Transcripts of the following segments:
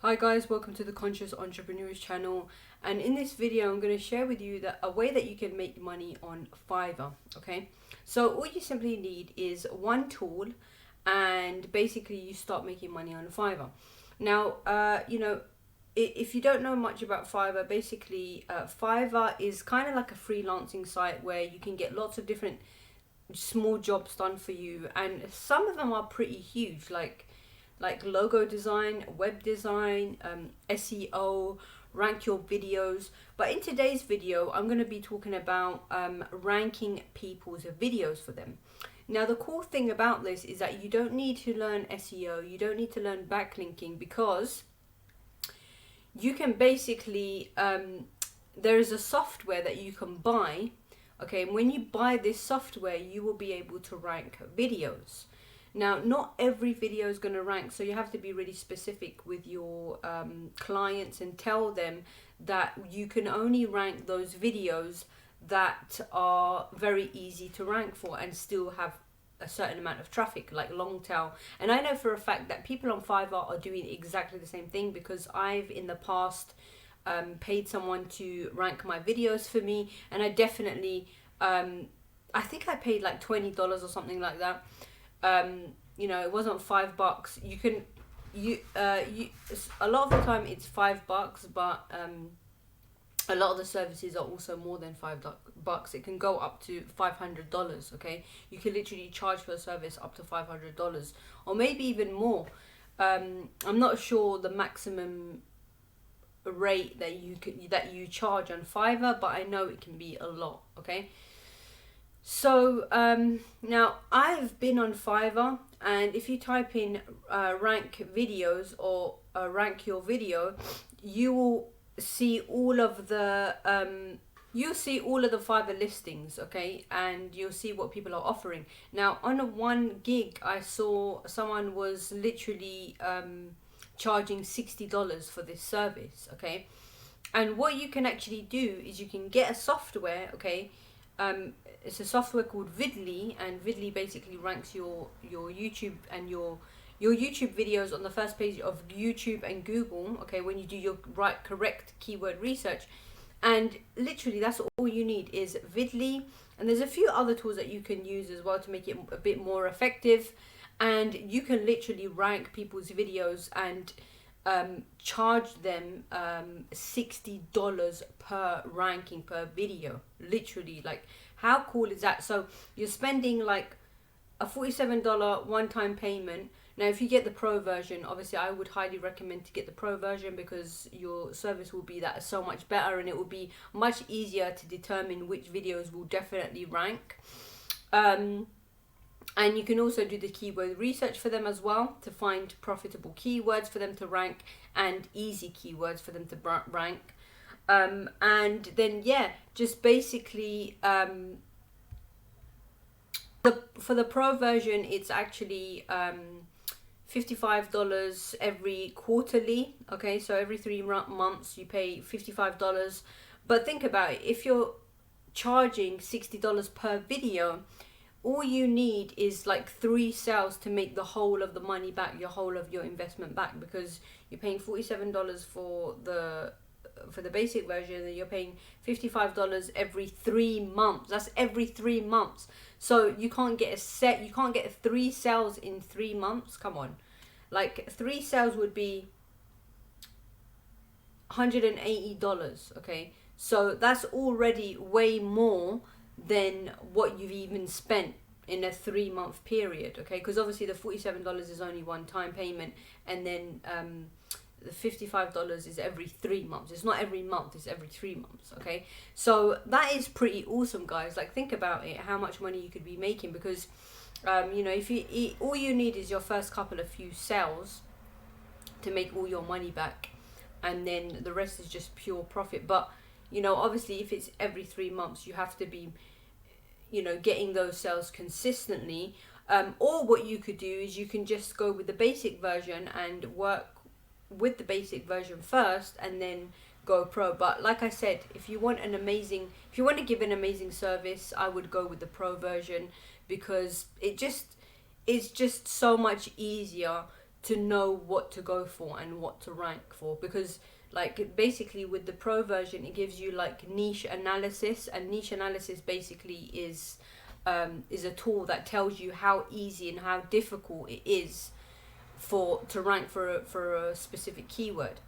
Hi guys, welcome to the Conscious Entrepreneurs channel, and in this video I'm going to share with you a way that you can make money on Fiverr. Okay, so all you simply need is one tool and basically you start making money on Fiverr. Now if you don't know much about Fiverr, basically Fiverr is kind of like a freelancing site where you can get lots of different small jobs done for you, and some of them are pretty huge, like logo design, web design, SEO, rank your videos. But in today's video, I'm going to be talking about ranking people's videos for them. Now, the cool thing about this is that you don't need to learn SEO, you don't need to learn backlinking, because you can basically, there is a software that you can buy. Okay, and when you buy this software, you will be able to rank videos. Now, not every video is going to rank, so you have to be really specific with your clients and tell them that you can only rank those videos that are very easy to rank for and still have a certain amount of traffic, like long tail. And I know for a fact that people on Fiverr are doing exactly the same thing, because I've in the past paid someone to rank my videos for me, and I definitely I think I paid like $20 or something like that. It wasn't $5. A lot of the time it's $5, but a lot of the services are also more than $5. It can go up to $500. Okay, you can literally charge for a service up to $500, or maybe even more. I'm not sure the maximum rate that you charge on Fiverr, but I know it can be a lot. Okay, so now I've been on Fiverr, and if you type in rank videos or rank your video, you will see all of the Fiverr listings. Okay, and you'll see what people are offering. Now, on a 1 gig, I saw someone was literally charging $60 for this service. Okay, and what you can actually do is you can get a software. Okay, it's a software called Vidly, and Vidly basically ranks your YouTube and your YouTube videos on the first page of YouTube and Google. Okay, when you do your correct keyword research. And literally that's all you need is Vidly, and there's a few other tools that you can use as well to make it a bit more effective. And you can literally rank people's videos and charge them $60 per ranking per video. Literally, like, how cool is that? So you're spending like a $47 one-time payment. Now, if you get the pro version, obviously I would highly recommend to get the pro version, because your service will be that so much better, and it will be much easier to determine which videos will definitely rank. And you can also do the keyword research for them as well, to find profitable keywords for them to rank and easy keywords for them to rank. And then, yeah, just basically for the pro version, it's actually $55 every quarterly. Okay, so every 3 months you pay $55. But think about it, if you're charging $60 per video, all you need is like 3 sales to make the whole of the money back, your whole of your investment back, because you're paying $47 for the basic version, and you're paying $55 every 3 months. That's every 3 months. So you can't get 3 sales in 3 months. Come on, like 3 sales would be $180. Okay, so that's already way more than what you've even spent in a 3-month period. Okay, because obviously the $47 is only one-time payment, and then the $55 is every 3 months. It's not every month, it's every 3 months. Okay, so that is pretty awesome, guys. Like, think about it, how much money you could be making, because if you all you need is your first couple of few sales to make all your money back, and then the rest is just pure profit. But obviously if it's every 3 months, you have to be getting those sales consistently. Or what you could do is you can just go with the basic version and work with the basic version first, and then go pro. But like I said, if you want to give an amazing service, I would go with the pro version, because it's just so much easier to know what to go for and what to rank for, because like basically with the pro version it gives you like niche analysis, and niche analysis basically is a tool that tells you how easy and how difficult it is to rank for a specific keyword.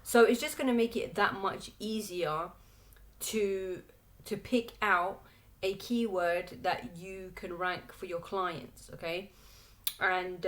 So it's just going to make it that much easier to pick out a keyword that you can rank for your clients, okay? And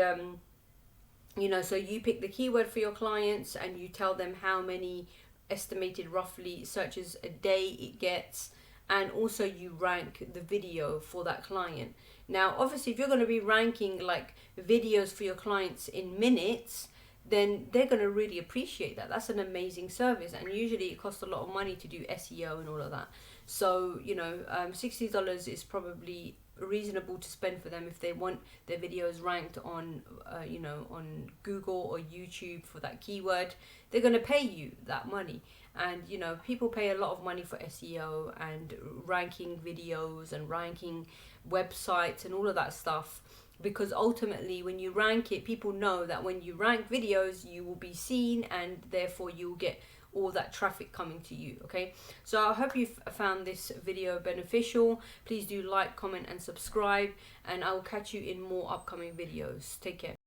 you know, so you pick the keyword for your clients and you tell them how many estimated roughly searches a day it gets, and also you rank the video for that client. Now obviously if you're going to be ranking like videos for your clients in minutes, then they're going to really appreciate that. That's an amazing service, and usually it costs a lot of money to do SEO and all of that. So you know, $60 is probably reasonable to spend for them if they want their videos ranked on you know, on Google or YouTube for that keyword. They're going to pay you that money. And you know, people pay a lot of money for SEO and ranking videos and ranking websites and all of that stuff, because ultimately when you rank it, people know that when you rank videos you will be seen, and therefore you will get all that traffic coming to you. Okay, so I hope you've found this video beneficial. Please do like, comment and subscribe, and I will catch you in more upcoming videos. Take care.